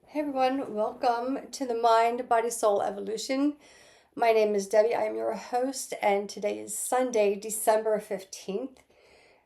Hey everyone, welcome to the Mind, Body, Soul Evolution. My name is Debbie. I am your host, and today is Sunday, December 15th.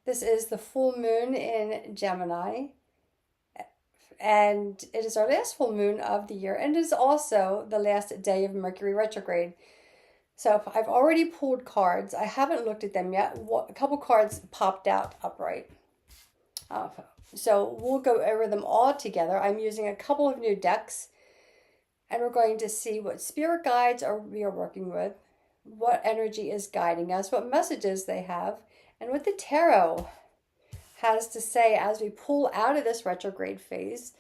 This is the full moon in Gemini, and it is our last full moon of the year, and it is also the last day of Mercury retrograde. So I've already pulled cards. I haven't looked at them yet. A couple cards popped out upright. Uh, so we'll go over them all together. I'm using a couple of new decks, and we're going to see what spirit guides we are working with, what energy is guiding us, what messages they have, and what the tarot has to say as we pull out of this retrograde phase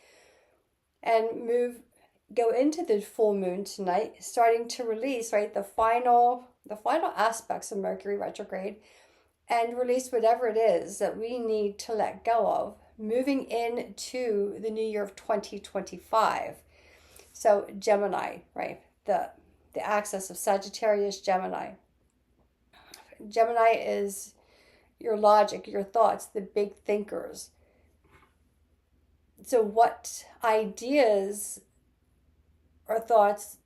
and go into the full moon tonight, starting to release, right, the final aspects of Mercury retrograde, and release whatever it is that we need to let go of, moving into the new year of 2025. So Gemini, right? The axis of Sagittarius, Gemini. Gemini is your logic, your thoughts, the big thinkers. So what ideas or thoughts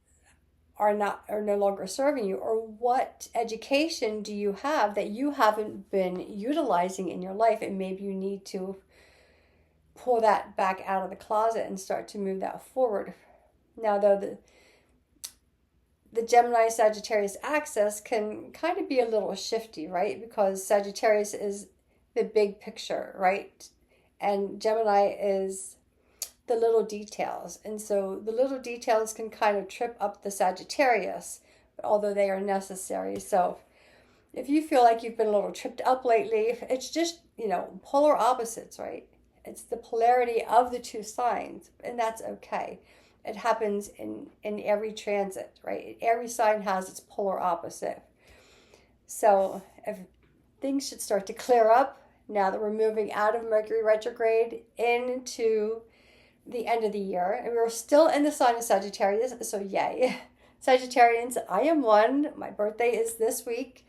are no longer serving you, or what education do you have that you haven't been utilizing in your life, and maybe you need to pull that back out of the closet and start to move that forward. Now, though, the Gemini Sagittarius axis can kind of be a little shifty, right? Because Sagittarius is the big picture, right? And Gemini is the little details. And so the little details can kind of trip up the Sagittarius, although they are necessary. So if you feel like you've been a little tripped up lately, it's just, polar opposites, right? It's the polarity of the two signs, and that's okay. It happens in every transit, right? Every sign has its polar opposite. So if things should start to clear up now that we're moving out of Mercury retrograde into the end of the year, and we're still in the sign of Sagittarius, so yay. Sagittarians, I am one. My birthday is this week.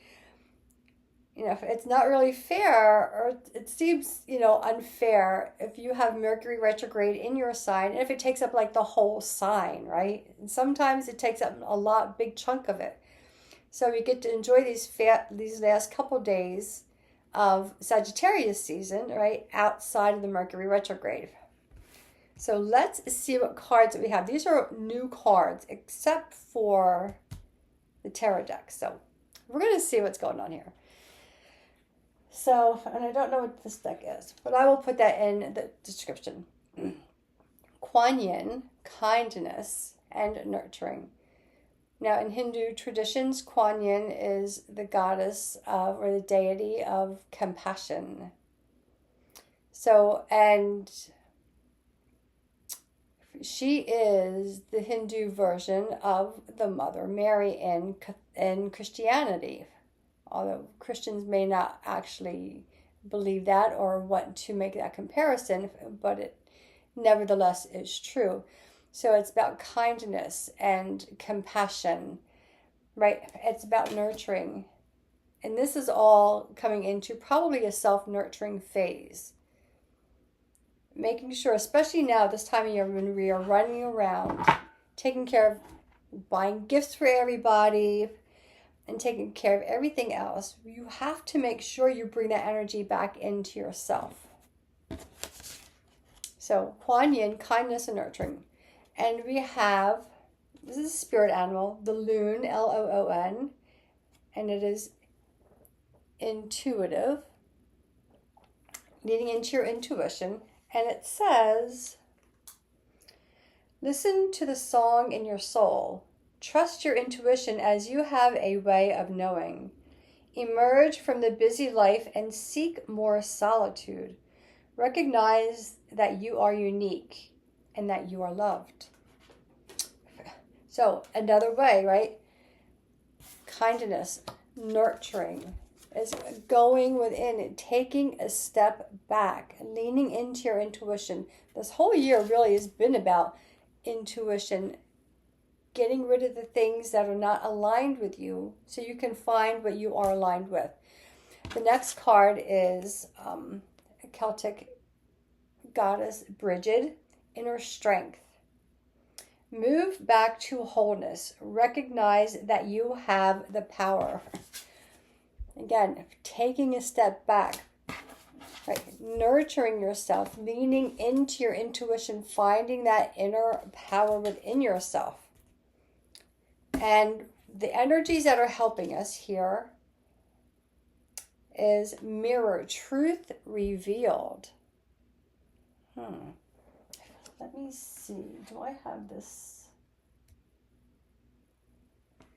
It's not really fair, or it seems, unfair if you have Mercury retrograde in your sign, and if it takes up like the whole sign, right? And sometimes it takes up a big chunk of it. So we get to enjoy these last couple days of Sagittarius season, right, outside of the Mercury retrograde. So let's see what cards that we have. These are new cards, except for the tarot deck. So we're going to see what's going on here. So, and I don't know what this deck is, but I will put that in the description. Kuan Yin, kindness and nurturing. Now, in Hindu traditions, Kuan Yin is the goddess of, or the deity of compassion. So, and she is the Hindu version of the Mother Mary in Christianity. Although Christians may not actually believe that or want to make that comparison, but it nevertheless is true. So it's about kindness and compassion, right? It's about nurturing. And this is all coming into probably a self-nurturing phase. Making sure, especially now, this time of year when we are running around, taking care of buying gifts for everybody, and taking care of everything else, you have to make sure you bring that energy back into yourself. So, Kuan Yin, kindness and nurturing. And we have, this is a spirit animal, the loon, Loon, and it is intuitive, leading into your intuition. And it says, listen to the song in your soul. Trust your intuition as you have a way of knowing. Emerge from the busy life and seek more solitude. Recognize that you are unique and that you are loved. So another way, right? Kindness, nurturing, is going within, taking a step back, leaning into your intuition. This whole year really has been about intuition, getting rid of the things that are not aligned with you so you can find what you are aligned with. The next card is a Celtic goddess, Bridget, inner strength. Move back to wholeness. Recognize that you have the power. Again, taking a step back, right? Nurturing yourself, leaning into your intuition, finding that inner power within yourself. And the energies that are helping us here is mirror, truth revealed. Let me see. Do I have this?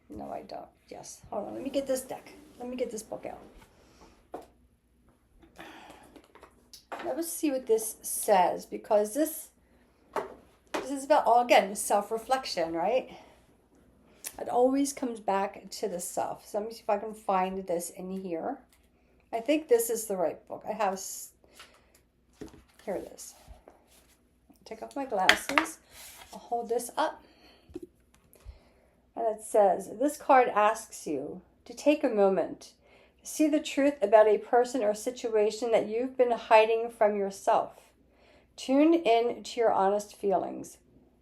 No, I don't. Yes. Hold on. Let me get this deck. Let me get this book out. Let's see what this says, because this is about, all again, self-reflection, right? It always comes back to the self. So let me see if I can find this in here. I think this is the right book. I have, here it is. Take off my glasses. I'll hold this up. And it says, this card asks you to take a moment to see the truth about a person or situation that you've been hiding from yourself. Tune in to your honest feelings.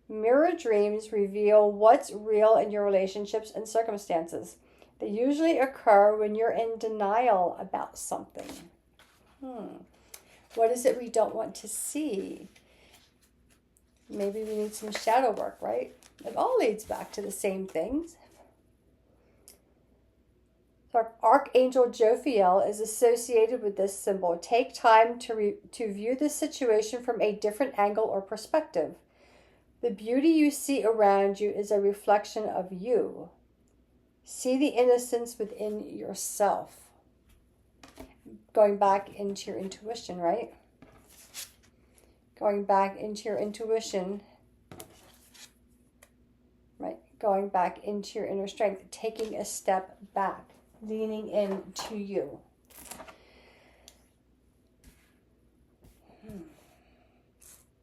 Mirror dreams reveal what's real in your relationships and circumstances. They usually occur when you're in denial about something. What is it we don't want to see? Maybe we need some shadow work, right? It all leads back to the same things. So Archangel Jophiel is associated with this symbol. Take time to view the situation from a different angle or perspective. The beauty you see around you is a reflection of you. See the innocence within yourself. Going back into your intuition, right? Going back into your intuition, right? Going back into your inner strength, taking a step back, leaning into you.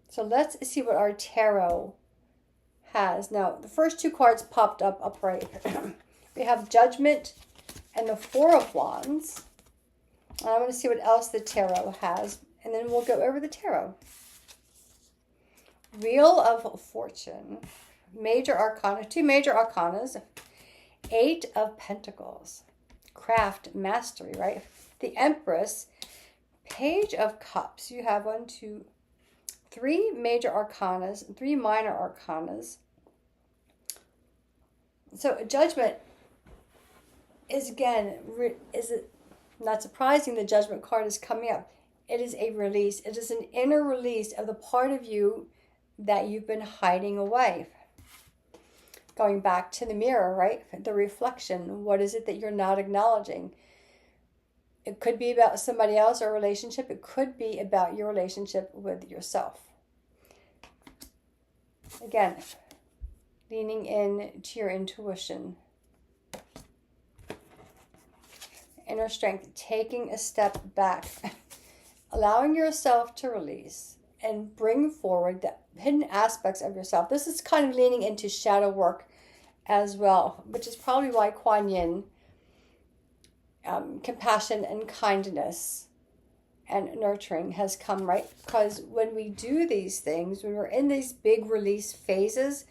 So let's see what our tarot has. Now, the first two cards popped up upright. We have Judgment and the Four of Wands. And I want to see what else the tarot has, and then we'll go over the tarot. Wheel of Fortune, major arcana, two major arcanas, Eight of Pentacles, craft, mastery, right? The Empress, Page of Cups. You have 1, 2, 3 major arcanas, 3 minor arcanas. So Judgment is, again, is it not surprising the Judgment card is coming up? It is a release. It is an inner release of the part of you that you've been hiding away. Going back to the mirror, right? The reflection. What is it that you're not acknowledging? It could be about somebody else or a relationship. It could be about your relationship with yourself. Again, leaning in to your intuition. Inner strength, taking a step back, allowing yourself to release and bring forward the hidden aspects of yourself. This is kind of leaning into shadow work as well, which is probably why Kuan Yin, compassion and kindness and nurturing has come, right? Because when we do these things, when we're in these big release phases,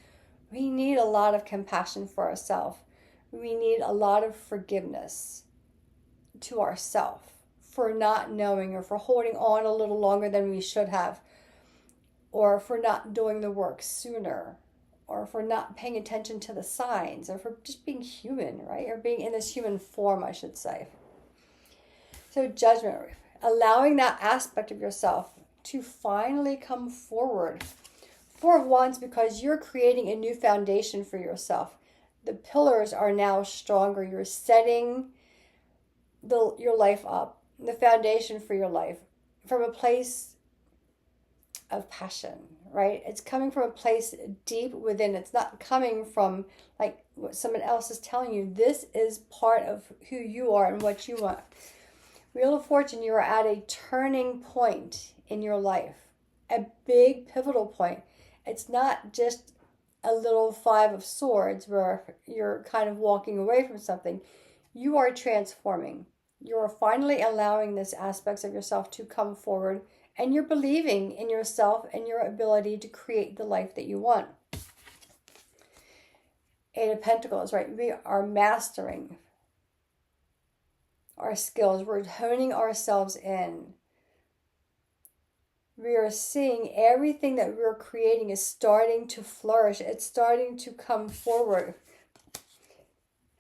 we need a lot of compassion for ourselves. We need a lot of forgiveness to ourselves for not knowing, or for holding on a little longer than we should have, or for not doing the work sooner, or for not paying attention to the signs, or for just being human, right? Or being in this human form, I should say. So Judgment, allowing that aspect of yourself to finally come forward. Four of Wands, because you're creating a new foundation for yourself. The pillars are now stronger. You're setting your life up, the foundation for your life, from a place of passion, right? It's coming from a place deep within. It's not coming from like what someone else is telling you. This is part of who you are and what you want. Wheel of Fortune, you are at a turning point in your life, a big pivotal point. It's not just a little Five of Swords where you're kind of walking away from something. You are transforming. You are finally allowing these aspects of yourself to come forward, and you're believing in yourself and your ability to create the life that you want. Eight of Pentacles, right? We are mastering our skills. We're honing ourselves in. We are seeing everything that we're creating is starting to flourish. It's starting to come forward.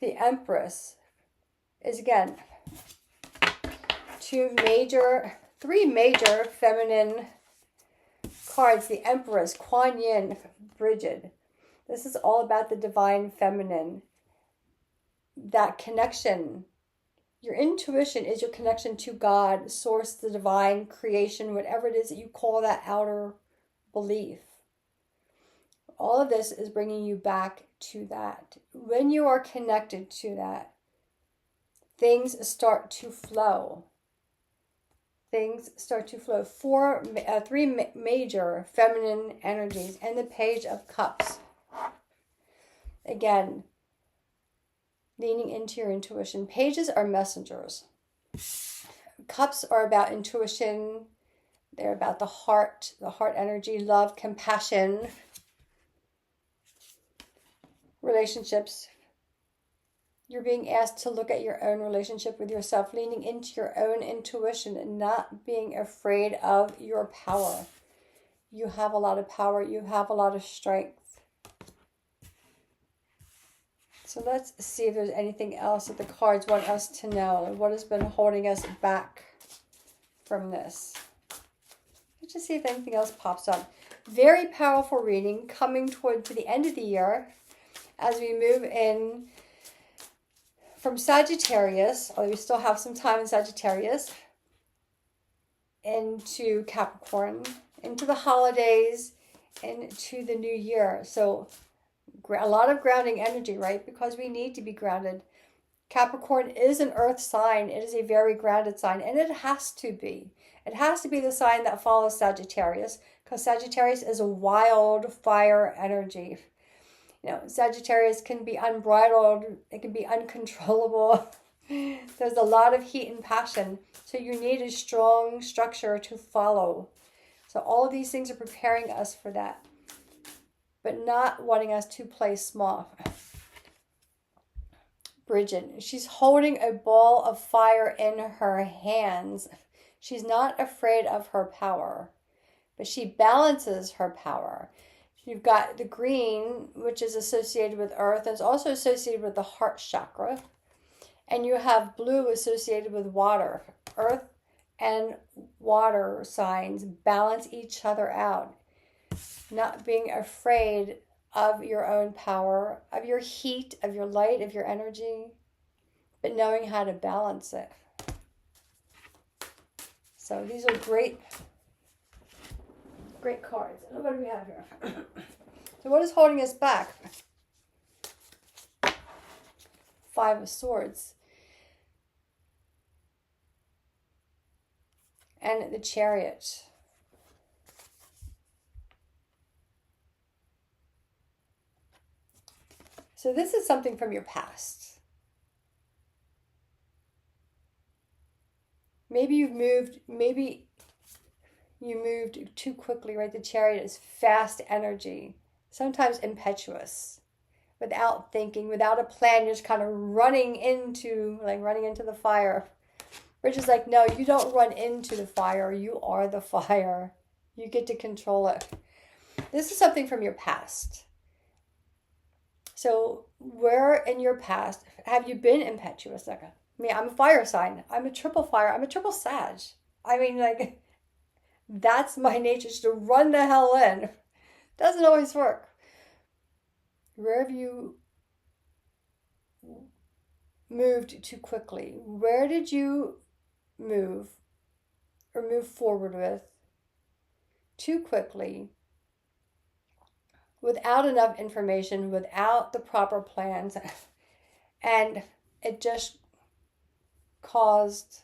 The Empress is, again, three major feminine cards. The Empress, Kuan Yin, Bridget. This is all about the divine feminine. That connection. Your intuition is your connection to God, source, the divine, creation, whatever it is that you call that outer belief. All of this is bringing you back to that. When you are connected to that, things start to flow. Things start to flow. Three major feminine energies, and the Page of Cups. Again, leaning into your intuition. Pages are messengers. Cups are about intuition. They're about the heart energy, love, compassion, relationships. You're being asked to look at your own relationship with yourself, leaning into your own intuition and not being afraid of your power. You have a lot of power. You have a lot of strength. So let's see if there's anything else that the cards want us to know. What has been holding us back from this? Let's just see if anything else pops up. Very powerful reading coming toward the end of the year as we move in from Sagittarius, although we still have some time in Sagittarius, into Capricorn, into the holidays, into the new year. So a lot of grounding energy, right? Because we need to be grounded. Capricorn is an earth sign. It is a very grounded sign, and it has to be. It has to be the sign that follows Sagittarius, because Sagittarius is a wild fire energy. You know, Sagittarius can be unbridled. It can be uncontrollable. There's a lot of heat and passion. So you need a strong structure to follow. So all of these things are preparing us for that, but not wanting us to play small. Bridget, she's holding a ball of fire in her hands. She's not afraid of her power, but she balances her power. You've got the green, which is associated with earth, and it's also associated with the heart chakra. And you have blue associated with water. Earth and water signs balance each other out. Not being afraid of your own power, of your heat, of your light, of your energy, but knowing how to balance it. So these are great cards. What do we have here? So what is holding us back? Five of Swords. And the Chariot. So this is something from your past. Maybe you moved too quickly, right? The Chariot is fast energy, sometimes impetuous, without thinking, without a plan, you're just kind of running into the fire. Which is like, no, you don't run into the fire. You are the fire. You get to control it. This is something from your past. So where in your past have you been impetuous? Like, I'm a fire sign. I'm a triple fire. I'm a triple Sag. That's my nature, is to run the hell in. Doesn't always work. Where have you moved too quickly? Where did you move forward with too quickly, without enough information, without the proper plans, and it just caused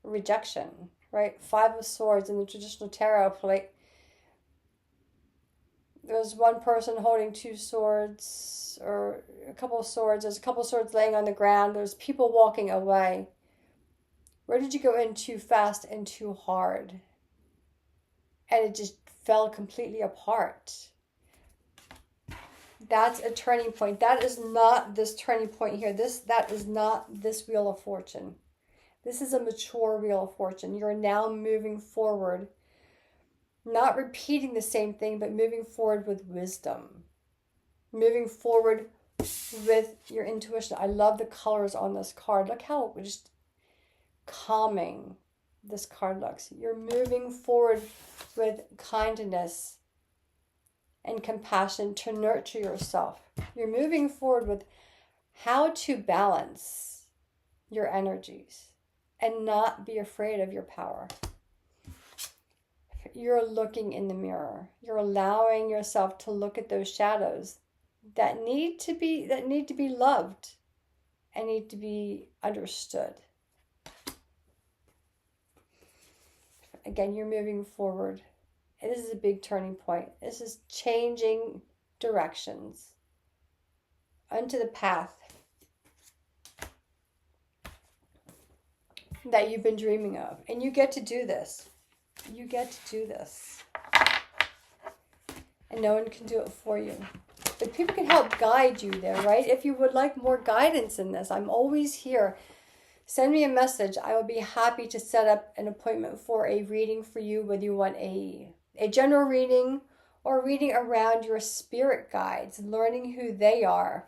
rejection, right? Five of Swords in the traditional tarot plate. There's one person holding two swords, or a couple of swords. There's a couple of swords laying on the ground. There's people walking away. Where did you go in too fast and too hard? And it just fell completely apart. That's a turning point. That is not this turning point here. That is not this Wheel of Fortune. This is a mature Wheel of Fortune. You're now moving forward, not repeating the same thing, but moving forward with wisdom. Moving forward with your intuition. I love the colors on this card. Look how just calming this card looks. You're moving forward with kindness and compassion to nurture yourself. You're moving forward with how to balance your energies and not be afraid of your power. You're looking in the mirror. You're allowing yourself to look at those shadows that need to be loved and need to be understood. Again, you're moving forward. And this is a big turning point. This is changing directions onto the path that you've been dreaming of. And you get to do this. You get to do this. And no one can do it for you. But people can help guide you there, right? If you would like more guidance in this, I'm always here. Send me a message. I will be happy to set up an appointment for a reading for you, whether you want a general reading or reading around your spirit guides, learning who they are,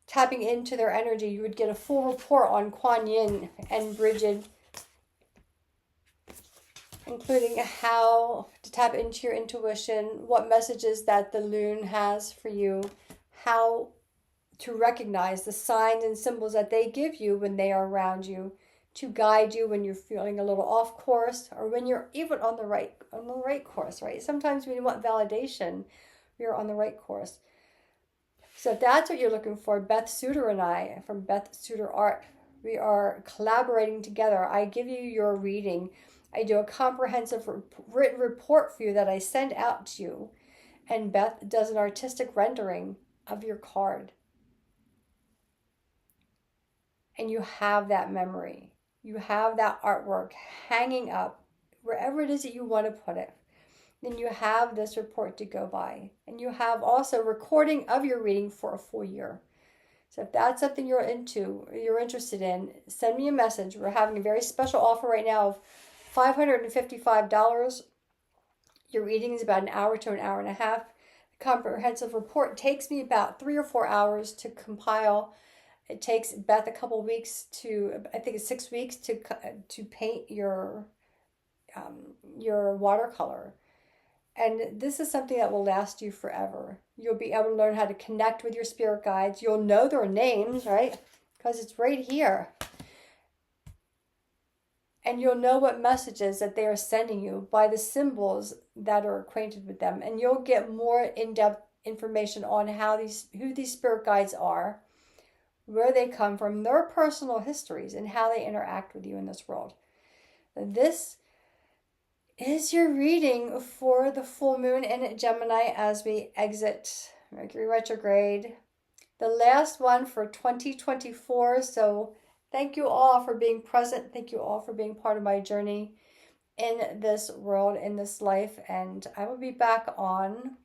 tapping into their energy. You would get a full report on Kuan Yin and Bridget, including how to tap into your intuition, what messages that the Loon has for you, how to recognize the signs and symbols that they give you when they are around you, to guide you when you're feeling a little off course or when you're even on the right course, right? Sometimes when you want validation, you're on the right course. So if that's what you're looking for, Beth Suter and I from Beth Suter Art, we are collaborating together. I give you your reading. I do a comprehensive written report for you that I send out to you, and Beth does an artistic rendering of your card. And you have that memory. You have that artwork hanging up wherever it is that you want to put it. Then you have this report to go by. And you have also recording of your reading for a full year. So if that's something you're interested in, send me a message. We're having a very special offer right now of $555. Your reading is about an hour to an hour and a half. The comprehensive report takes me about 3 or 4 hours to compile. It takes Beth a couple weeks I think it's 6 weeks to paint your watercolor. And this is something that will last you forever. You'll be able to learn how to connect with your spirit guides. You'll know their names, right? Because it's right here. And you'll know what messages that they are sending you by the symbols that are acquainted with them. And you'll get more in-depth information on who these spirit guides are, where they come from, their personal histories, and how they interact with you in this world. This is your reading for the full moon in Gemini as we exit Mercury retrograde. The last one for 2024. So thank you all for being present. Thank you all for being part of my journey in this world, in this life. And I will be back on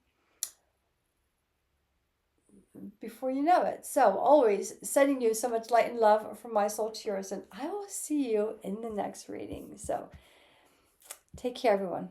before you know it. So always sending you so much light and love from my soul to yours. And I will see you in the next reading. So take care, everyone.